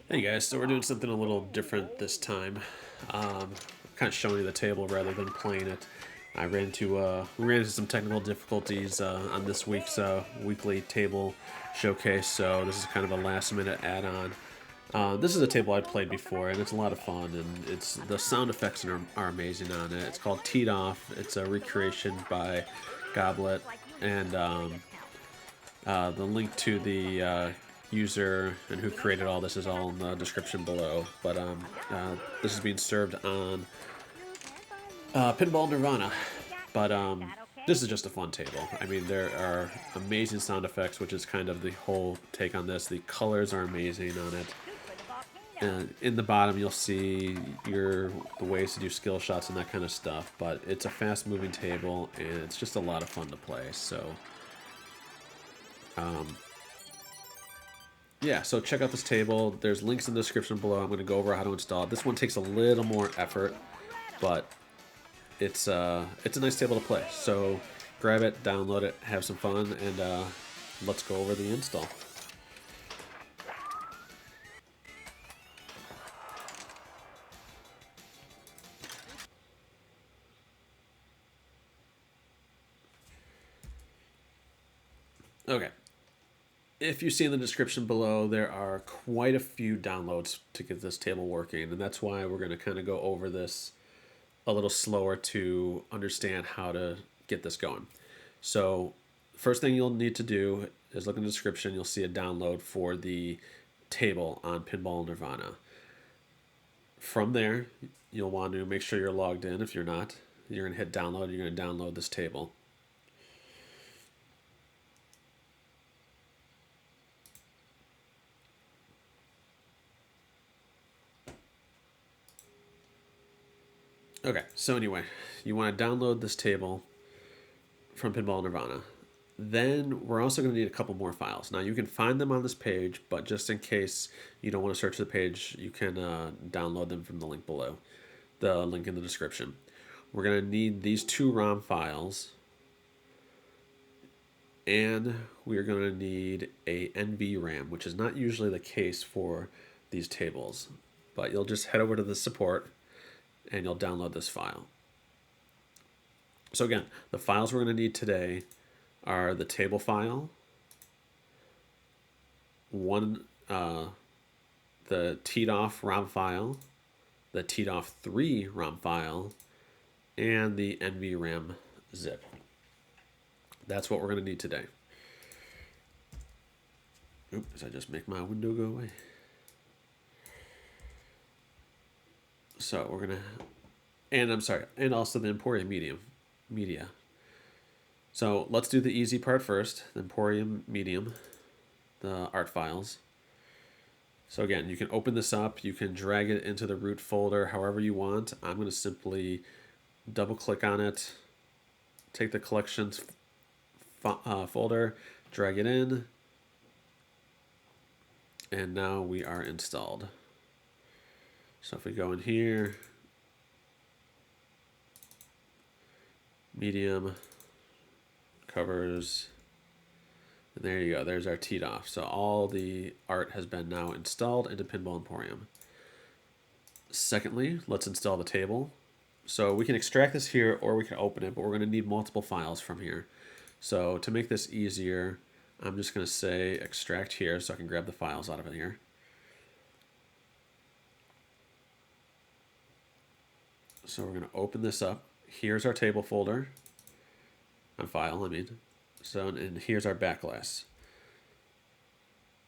Hey guys, so we're doing something a little different this time. Kind of showing you the table rather than playing it. We ran into some technical difficulties on this week's weekly table showcase, so this is kind of a last minute add-on. This is a table I've played before, and it's a lot of fun, and it's the sound effects are amazing on it. It's called Teed Off. It's a recreation by Gottlieb, and the link to the user and who created all this is all in the description below. But this is being served on Pinball Nirvana. But this is just a fun table. I mean, there are amazing sound effects, which is kind of the whole take on this. The colors are amazing on it. And in the bottom, you'll see the ways to do skill shots and that kind of stuff. But it's a fast-moving table, and it's just a lot of fun to play. So, yeah, so check out this table. There's links in the description below. I'm going to go over how to install it. This one takes a little more effort, but it's a nice table to play. So grab it, download it, have some fun, and let's go over the install. Okay. If you see in the description below, there are quite a few downloads to get this table working, and that's why we're going to kind of go over this a little slower to understand how to get this going. So first thing you'll need to do is look in the description. You'll see a download for the table on Pinball Nirvana. From there, you'll want to make sure you're logged in. If you're not, you're going to hit download. You're going to download this table. Okay, so anyway, you want to download this table from Pinball Nirvana. Then we're also going to need a couple more files. Now you can find them on this page, but just in case you don't want to search the page, you can download them from the link below, the link in the description. We're going to need these two ROM files, and we're going to need a NVRAM, which is not usually the case for these tables, but you'll just head over to the support and you'll download this file. So again, the files we're going to need today are the table file, the teed off ROM file, the teed off 3 ROM file, and the NVRAM zip. That's what we're going to need today. Oops, did I just make my window go away? So we're going to, and I'm sorry, and also the Emporium media. So let's do the easy part first, the Emporium medium, the art files. So again, you can open this up, you can drag it into the root folder however you want. I'm going to simply double click on it, take the collections folder, drag it in, and now we are installed. So if we go in here, medium, covers, and there you go, there's our teed off. So all the art has been now installed into Pinball Emporium. Secondly, let's install the table. So we can extract this here or we can open it, but we're going to need multiple files from here. So to make this easier, I'm just going to say extract here so I can grab the files out of it here. So we're going to open this up. Here's our table folder, on file, I mean. So, and here's our backglass.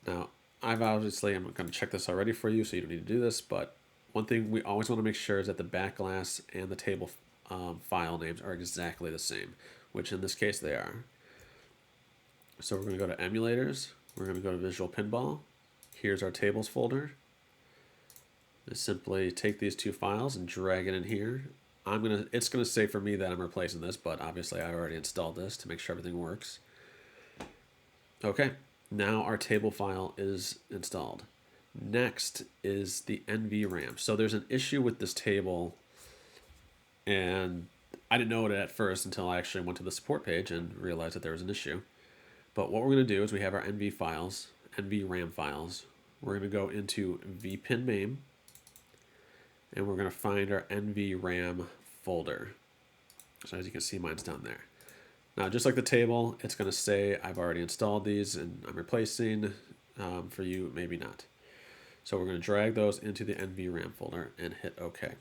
Now, I'm going to check this already for you, so you don't need to do this, but one thing we always want to make sure is that the backglass and the table file names are exactly the same, which in this case they are. So we're going to go to emulators. We're going to go to Visual Pinball. Here's our tables folder. Just simply take these two files and drag it in here. It's gonna say for me that I'm replacing this, but obviously I already installed this to make sure everything works. Okay, now our table file is installed. Next is the NVRAM. So there's an issue with this table, and I didn't know it at first until I actually went to the support page and realized that there was an issue. But what we're gonna do is we have our NVRAM files we're going to go into vpin main, and we're going to find our NVRAM folder. So as you can see, mine's down there. Now, just like the table, it's going to say I've already installed these and I'm replacing. For you, maybe not. So we're going to drag those into the NVRAM folder and hit OK.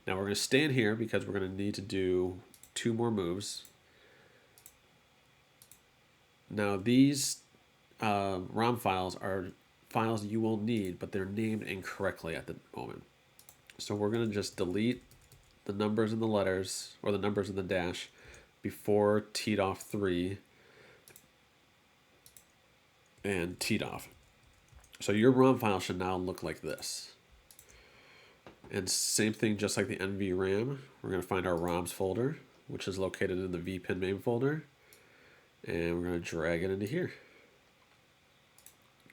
Now we're going to stay in here because we're going to need to do 2 more moves. Now these ROM files are files you will need, but they're named incorrectly at the moment. So we're going to just delete the numbers and the letters, or the numbers in the dash, before TDOF 3 and TDOF. So your ROM file should now look like this. And same thing, just like the NVRAM, we're going to find our ROMs folder, which is located in the vpin main folder, and we're going to drag it into here.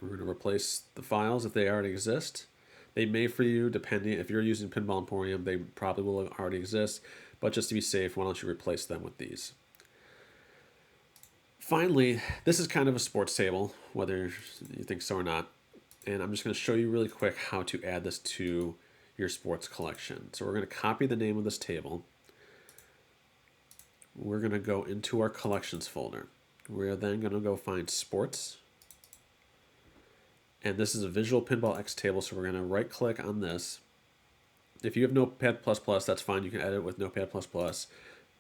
We're going to replace the files if they already exist. They may for you, depending, if you're using Pinball Emporium, they probably will already exist, but just to be safe, why don't you replace them with these? Finally, this is kind of a sports table, whether you think so or not. And I'm just going to show you really quick how to add this to your sports collection. So we're going to copy the name of this table. We're going to go into our collections folder. We're then going to go find sports. And this is a Visual Pinball X table, so we're going to right click on this. If you have Notepad++, that's fine. You can edit with Notepad++,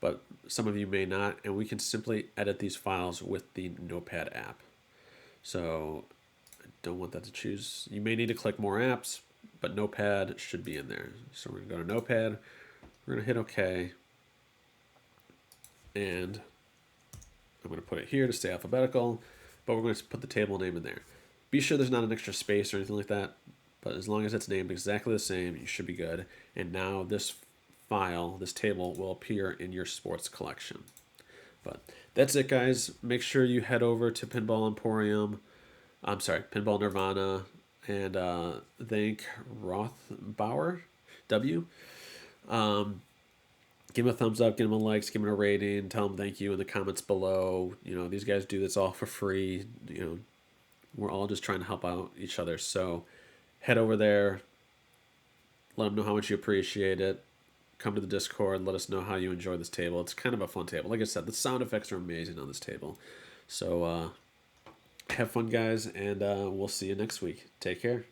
but some of you may not, and we can simply edit these files with the Notepad app. So I don't want that to choose. You may need to click more apps, but Notepad should be in there. So we're going to go to Notepad. We're going to hit OK. And I'm going to put it here to stay alphabetical, but we're going to put the table name in there. Be sure there's not an extra space or anything like that, but as long as it's named exactly the same, you should be good. And now this file, this table, will appear in your sports collection. But that's it, guys. Make sure you head over to Pinball Emporium, Pinball Nirvana, and thank rothbauerw. Give him a thumbs up, give him a like, give him a rating, tell him thank you in the comments below. You know, these guys do this all for free. You know, we're all just trying to help out each other. So head over there, let them know how much you appreciate it. Come to the Discord, let us know how you enjoy this table. It's kind of a fun table. Like I said, the sound effects are amazing on this table. So have fun, guys, and we'll see you next week. Take care.